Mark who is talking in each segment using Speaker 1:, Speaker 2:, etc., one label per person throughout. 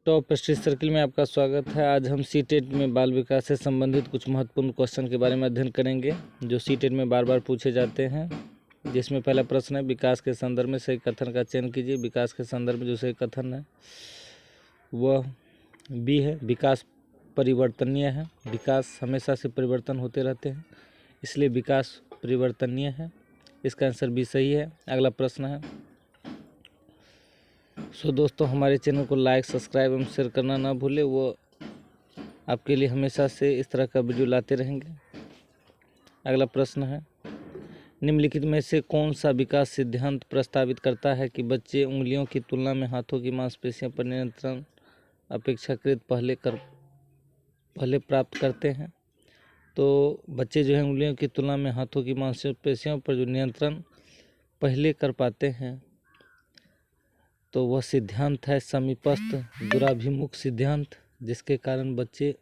Speaker 1: Top street circle में आपका स्वागत है। आज हम सीटेट में बाल विकास से संबंधित कुछ महत्वपूर्ण क्वेश्चन के बारे में अध्ययन करेंगे जो सीटेट में बार बार पूछे जाते हैं। जिसमें पहला प्रश्न है, विकास के संदर्भ में सही कथन का चयन कीजिए। विकास के संदर्भ में जो सही कथन है वह बी है, विकास परिवर्तनीय है। विकास हमेशा से परिवर्तन होते रहते हैं, इसलिए विकास परिवर्तनीय है। इसका आंसर बी सही है। अगला प्रश्न है, दोस्तों हमारे चैनल को लाइक, सब्सक्राइब एवं शेयर करना ना भूलें। वो आपके लिए हमेशा से इस तरह का वीडियो लाते रहेंगे। अगला प्रश्न है, निम्नलिखित में से कौन सा विकास सिद्धांत प्रस्तावित करता है कि बच्चे उंगलियों की तुलना में हाथों की मांसपेशियों पर नियंत्रण अपेक्षाकृत पहले प्राप्त करते हैं। तो बच्चे जो है उंगलियों की तुलना में हाथों की मांसपेशियों पर जो नियंत्रण पहले कर पाते हैं, तो वह सिद्धांत है समीपस्थ दूराभिमुख सिद्धांत, जिसके कारण बच्चे।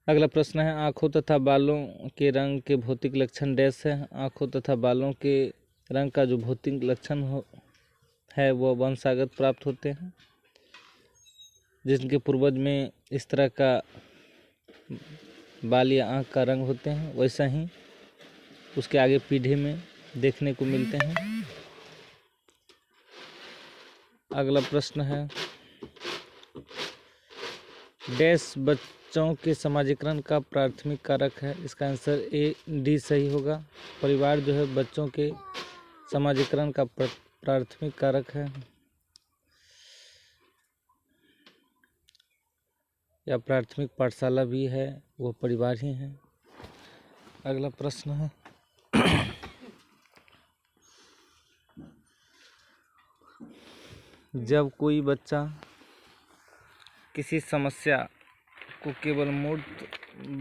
Speaker 1: अगला प्रश्न है, आँखों तथा बालों के रंग के भौतिक लक्षण डैश है। आँखों तथा बालों के रंग का जो भौतिक लक्षण है वह वंशागत प्राप्त होते हैं। जिनके पूर्वज में इस तरह का बाल या आँख का रंग होते हैं, वैसा ही उसके आगे पीढ़ी में देखने को मिलते हैं। अगला प्रश्न है, डैश बच्चों के समाजीकरण का प्राथमिक कारक है। इसका आंसर ए डी सही होगा। परिवार जो है बच्चों के समाजीकरण का प्राथमिक कारक है, या प्राथमिक पाठशाला भी है, वो परिवार ही है। अगला प्रश्न है, जब कोई बच्चा किसी समस्या को केवल मूर्त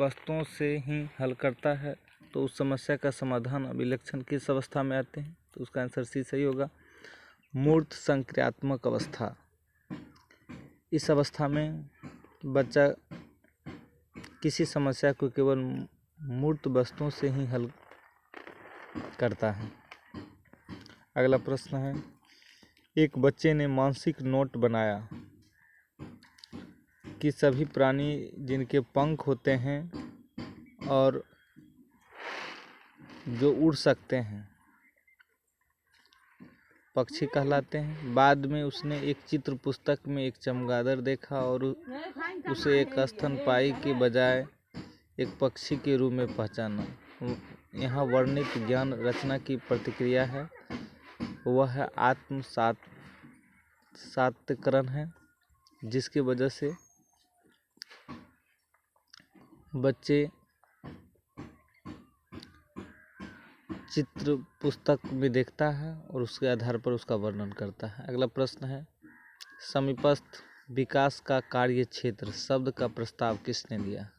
Speaker 1: वस्तुओं से ही हल करता है तो उस समस्या का समाधान अभिलक्षण किस अवस्था में आते हैं? तो उसका आंसर सी सही होगा, मूर्त संक्रियात्मक अवस्था। इस अवस्था में बच्चा किसी समस्या को केवल मूर्त वस्तुओं से ही हल करता है। अगला प्रश्न है, एक बच्चे ने मानसिक नोट बनाया कि सभी प्राणी जिनके पंख होते हैं और जो उड़ सकते हैं पक्षी कहलाते हैं। बाद में उसने एक चित्र पुस्तक में एक चमगादड़ देखा और उसे एक स्तनपायी के बजाय एक पक्षी के रूप में पहचाना। यहाँ वर्णित ज्ञान रचना की प्रतिक्रिया है, वह है आत्म सात्यकरण है, जिसकी वजह से बच्चे चित्र पुस्तक में देखता है और उसके आधार पर उसका वर्णन करता है। अगला प्रश्न है, समीपस्थ विकास का कार्य क्षेत्र शब्द का प्रस्ताव किसने दिया?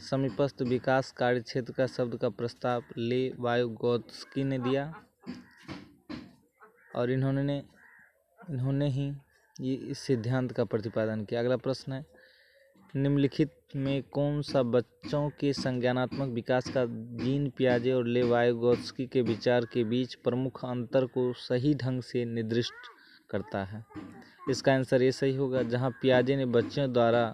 Speaker 1: समीपस्थ विकास कार्य क्षेत्र का शब्द का प्रस्ताव ले वाइगोत्स्की ने दिया और इन्होंने ही ये इस सिद्धांत का प्रतिपादन किया। अगला प्रश्न है, निम्नलिखित में कौन सा बच्चों के संज्ञानात्मक विकास का जीन पियाजे और ले वाइगोत्स्की के विचार के बीच प्रमुख अंतर को सही ढंग से निर्दिष्ट करता है? इसका आंसर ये सही होगा, जहां पियाजे ने बच्चों द्वारा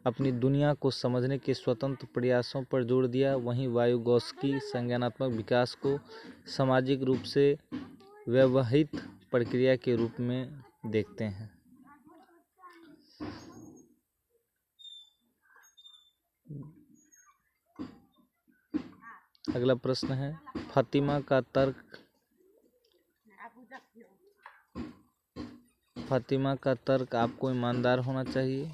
Speaker 1: अपनी दुनिया को समझने के स्वतंत्र प्रयासों पर जोर दिया, वहीं वाइगोत्स्की संज्ञानात्मक विकास को सामाजिक रूप से व्यवहित प्रक्रिया के रूप में देखते हैं। अगला प्रश्न है, फातिमा का तर्क आपको ईमानदार होना चाहिए,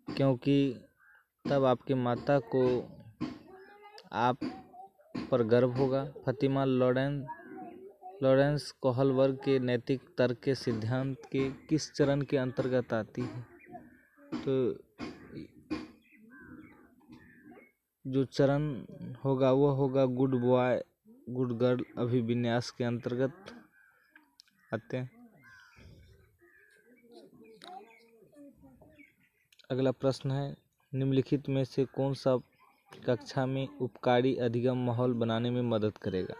Speaker 1: क्योंकि तब आपके माता को आप पर गर्व होगा। फातिमा लॉरेंस कोहलबर्ग के नैतिक तर्क के सिद्धांत के किस चरण के अंतर्गत आती है? तो जो चरण होगा वह होगा गुड बॉय गुड गर्ल अभिविन्यास के अंतर्गत आते हैं। अगला प्रश्न है, निम्नलिखित में से कौन सा कक्षा में उपकारी अधिगम माहौल बनाने में मदद करेगा?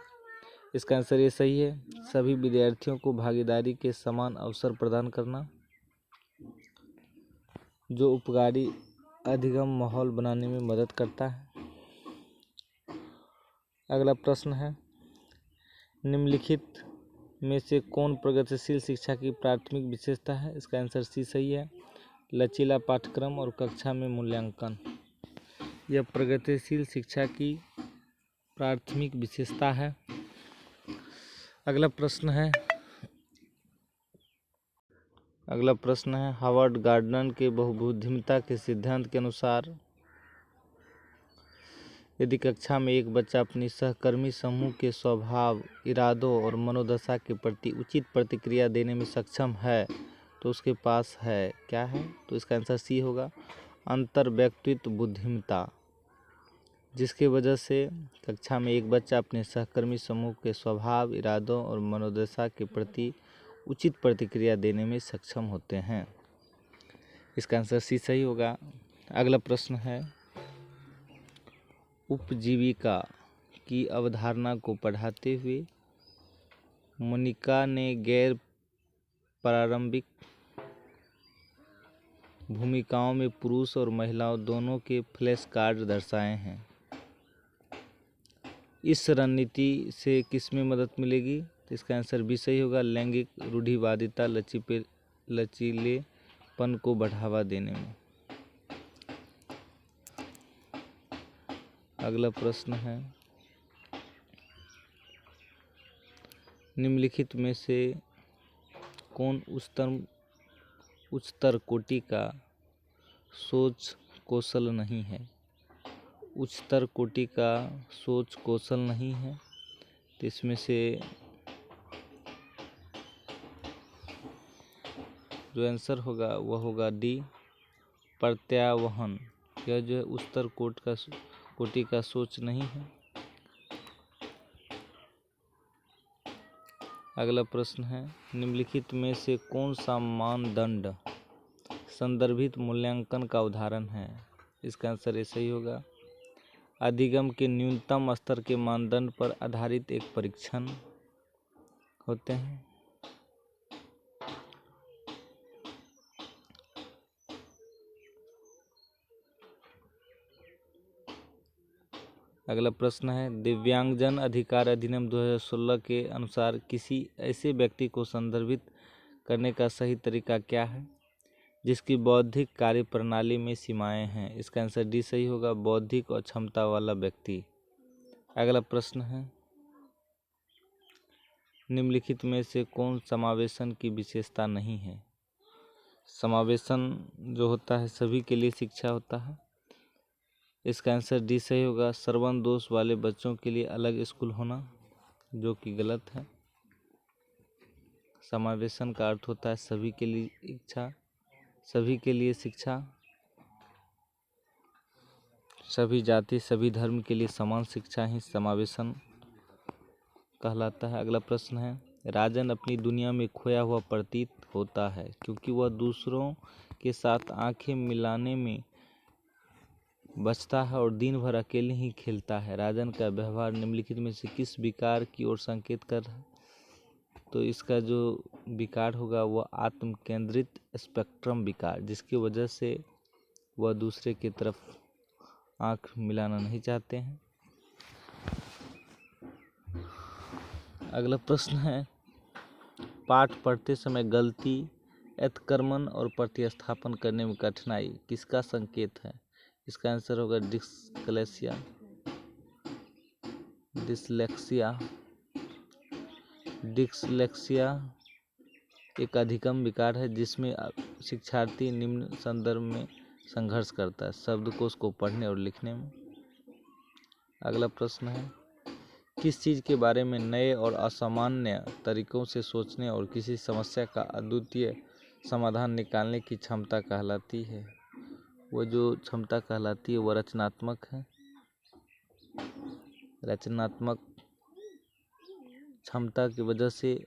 Speaker 1: इसका आंसर ये सही है। सभी विद्यार्थियों को भागीदारी के समान अवसर प्रदान करना, जो उपकारी अधिगम माहौल बनाने में मदद करता है। अगला प्रश्न है, निम्नलिखित में से कौन प्रगतिशील शिक्षा की प्राथमिक विशेषता है? इसका आंसर सी सही है। लचीला पाठ्यक्रम और कक्षा में मूल्यांकन, यह प्रगतिशील शिक्षा की प्राथमिक विशेषता है। अगला प्रश्न है, हावर्ड गार्डनर के बहुबुद्धिमत्ता के सिद्धांत के अनुसार यदि कक्षा में एक बच्चा अपनी सहकर्मी समूह के स्वभाव, इरादों और मनोदशा के प्रति उचित प्रतिक्रिया देने में सक्षम है तो उसके पास है क्या है? तो इसका आंसर सी होगा, अंतर व्यक्तित्व बुद्धिमत्ता, जिसकी वजह से कक्षा में एक बच्चा अपने सहकर्मी समूह के स्वभाव, इरादों और मनोदशा के प्रति उचित प्रतिक्रिया देने में सक्षम होते हैं। इसका आंसर सी सही होगा। अगला प्रश्न है, उपजीविका की अवधारणा को पढ़ाते हुए मोनिका ने गैर प्रारंभिक भूमिकाओं में पुरुष और महिलाओं दोनों के फ्लैश कार्ड दर्शाए हैं। इस रणनीति से किसमें मदद मिलेगी? तो इसका आंसर भी सही होगा, लैंगिक रूढ़िवादिता लचीलेपन को बढ़ावा देने में। अगला प्रश्न है, निम्नलिखित में से कौन उच्चतर कोटि का सोच कौशल नहीं है? उच्चतर कोटि का सोच कौशल नहीं है तो इसमें से जो आंसर होगा वह होगा डी, प्रत्यावहन। यह जो है उच्चतर कोटि का सोच नहीं है। अगला प्रश्न है, निम्नलिखित में से कौन सा मानदंड संदर्भित मूल्यांकन का उदाहरण है? इसका आंसर ऐसा ही होगा, अधिगम के न्यूनतम स्तर के मानदंड पर आधारित एक परीक्षण होते हैं। अगला प्रश्न है, दिव्यांगजन अधिकार अधिनियम 2016 के अनुसार किसी ऐसे व्यक्ति को संदर्भित करने का सही तरीका क्या है जिसकी बौद्धिक कार्य प्रणाली में सीमाएं हैं? इसका आंसर डी सही होगा, बौद्धिक और क्षमता वाला व्यक्ति। अगला प्रश्न है, निम्नलिखित में से कौन समावेशन की विशेषता नहीं है? समावेशन जो होता है सभी के लिए शिक्षा होता है। इसका आंसर डी सही होगा, श्रवण दोष वाले बच्चों के लिए अलग स्कूल होना, जो कि गलत है। समावेशन का अर्थ होता है सभी के लिए इच्छा, सभी के लिए शिक्षा, सभी जाति सभी धर्म के लिए समान शिक्षा ही समावेशन कहलाता है। अगला प्रश्न है, राजन अपनी दुनिया में खोया हुआ प्रतीत होता है क्योंकि वह दूसरों के साथ आंखें मिलाने में बचता है और दिन भर अकेले ही खेलता है। राजन का व्यवहार निम्नलिखित में से किस विकार की ओर संकेत कर रहा है? तो इसका जो विकार होगा वह आत्म केंद्रित स्पेक्ट्रम विकार, जिसकी वजह से वह दूसरे की तरफ आंख मिलाना नहीं चाहते हैं। अगला प्रश्न है, पाठ पढ़ते समय गलती, अतिक्रमण और प्रतिस्थापन करने में कठिनाई किसका संकेत है? इसका आंसर होगा डिसलेक्सिया एक अधिगम विकार है जिसमें शिक्षार्थी निम्न संदर्भ में संघर्ष करता है, शब्दकोश को पढ़ने और लिखने में। अगला प्रश्न है, किस चीज़ के बारे में नए और असामान्य तरीकों से सोचने और किसी समस्या का अद्वितीय समाधान निकालने की क्षमता कहलाती है? वह जो क्षमता कहलाती है वह रचनात्मक है। रचनात्मक क्षमता की वजह से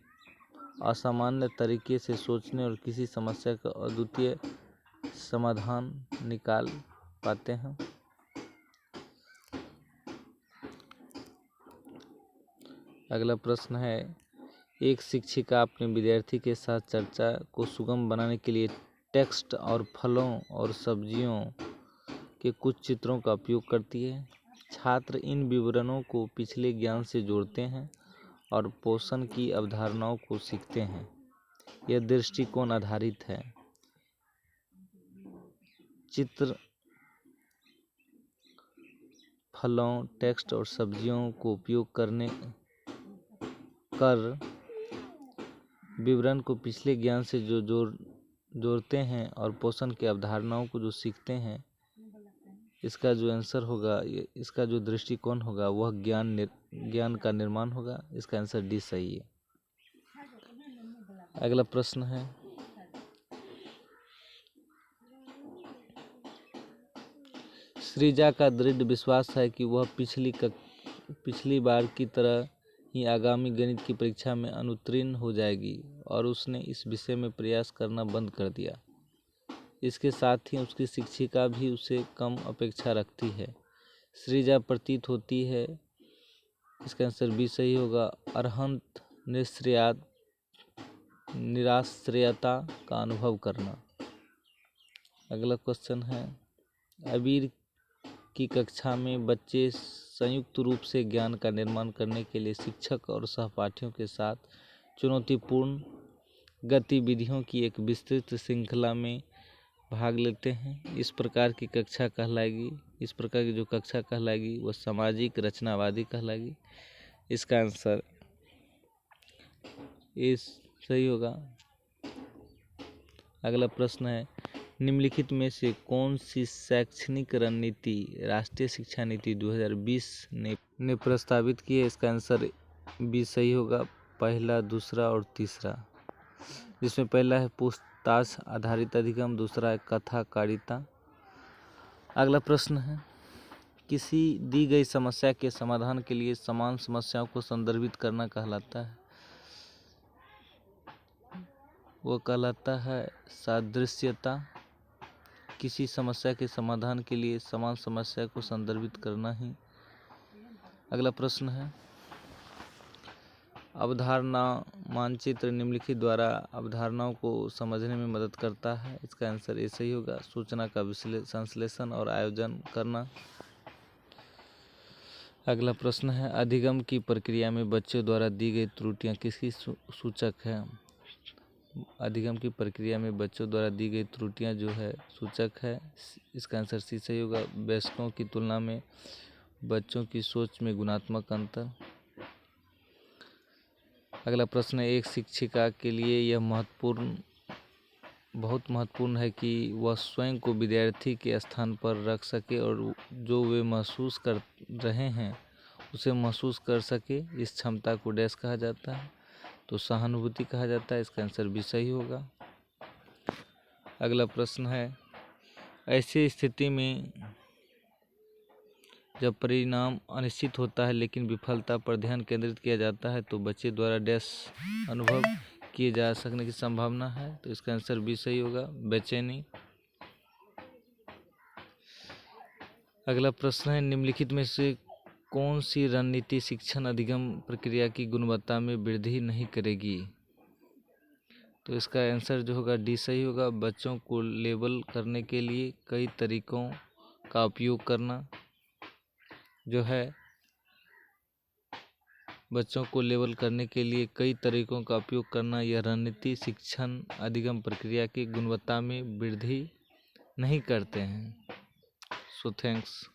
Speaker 1: असामान्य तरीके से सोचने और किसी समस्या का अद्वितीय समाधान निकाल पाते हैं। अगला प्रश्न है, एक शिक्षिका अपने विद्यार्थी के साथ चर्चा को सुगम बनाने के लिए टेक्स्ट और फलों और सब्जियों के कुछ चित्रों का उपयोग करती है। छात्र इन विवरणों को पिछले ज्ञान से जोड़ते हैं और पोषण की अवधारणाओं को सीखते हैं। यह दृष्टिकोण आधारित है। चित्र, फलों, टेक्स्ट और सब्जियों को उपयोग कर विवरण को पिछले ज्ञान से जो जोड़ते हैं और पोषण की अवधारणाओं को जो सीखते हैं, इसका जो आंसर होगा, इसका जो दृष्टिकोण होगा वह ज्ञान का निर्माण होगा। इसका आंसर डी सही है। अगला प्रश्न है, सृजा का दृढ़ विश्वास है कि वह पिछली बार की तरह ही आगामी गणित की परीक्षा में अनुत्तीर्ण हो जाएगी और उसने इस विषय में प्रयास करना बंद कर दिया। इसके साथ ही उसकी शिक्षिका भी उसे कम अपेक्षा रखती है। सृजा प्रतीत होती है, इसका आंसर बी सही होगा, अरहंत निराश्रयता का अनुभव करना। अगला क्वेश्चन है, अबीर की कक्षा में बच्चे संयुक्त रूप से ज्ञान का निर्माण करने के लिए शिक्षक और सहपाठियों के साथ चुनौतीपूर्ण गतिविधियों की एक विस्तृत श्रृंखला में भाग लेते हैं। इस प्रकार की जो कक्षा कहलाएगी वह सामाजिक रचनावादी कहलाएगी। इसका आंसर ए सही होगा। अगला प्रश्न है, निम्नलिखित में से कौन सी शैक्षणिक रणनीति राष्ट्रीय शिक्षा नीति 2020 ने प्रस्तावित की है? इसका आंसर बी सही होगा, पहला, दूसरा और तीसरा, जिसमें पहला है पूछताछ आधारित अधिगम, दूसरा है कथाकारिता। अगला प्रश्न है, किसी दी गई समस्या के समाधान के लिए समान समस्याओं को संदर्भित करना कहलाता है? वो कहलाता है सादृश्यता। किसी समस्या के समाधान के लिए समान समस्या को संदर्भित करना ही। अगला प्रश्न है, अवधारणा मानचित्र निम्नलिखित द्वारा अवधारणाओं को समझने में मदद करता है। इसका आंसर ए सही होगा, सूचना का संश्लेषण और आयोजन करना। अगला प्रश्न है, अधिगम की प्रक्रिया में बच्चों द्वारा दी गई त्रुटियां किसकी सूचक है? अधिगम की प्रक्रिया में बच्चों द्वारा दी गई त्रुटियां जो है सूचक है। इसका आंसर सी सही होगा, वयस्कों की तुलना में बच्चों की सोच में गुणात्मक अंतर। अगला प्रश्न है, एक शिक्षिका के लिए यह बहुत महत्वपूर्ण है कि वह स्वयं को विद्यार्थी के स्थान पर रख सके और जो वे महसूस कर रहे हैं उसे महसूस कर सके। इस क्षमता को डैश कहा जाता है? तो सहानुभूति कहा जाता है। इसका आंसर भी सही होगा। अगला प्रश्न है, ऐसी स्थिति में जब परिणाम अनिश्चित होता है लेकिन विफलता पर ध्यान केंद्रित किया जाता है तो बच्चे द्वारा डैश अनुभव किए जा सकने की संभावना है। तो इसका आंसर भी सही होगा, बेचैनी। अगला प्रश्न है, निम्नलिखित में से कौन सी रणनीति शिक्षण अधिगम प्रक्रिया की गुणवत्ता में वृद्धि नहीं करेगी? तो इसका आंसर जो होगा डी सही होगा, बच्चों को लेबल करने के लिए कई तरीकों का उपयोग करना। जो है बच्चों को लेबल करने के लिए कई तरीकों का उपयोग करना, यह रणनीति शिक्षण अधिगम प्रक्रिया की गुणवत्ता में वृद्धि नहीं करते हैं। So thanks.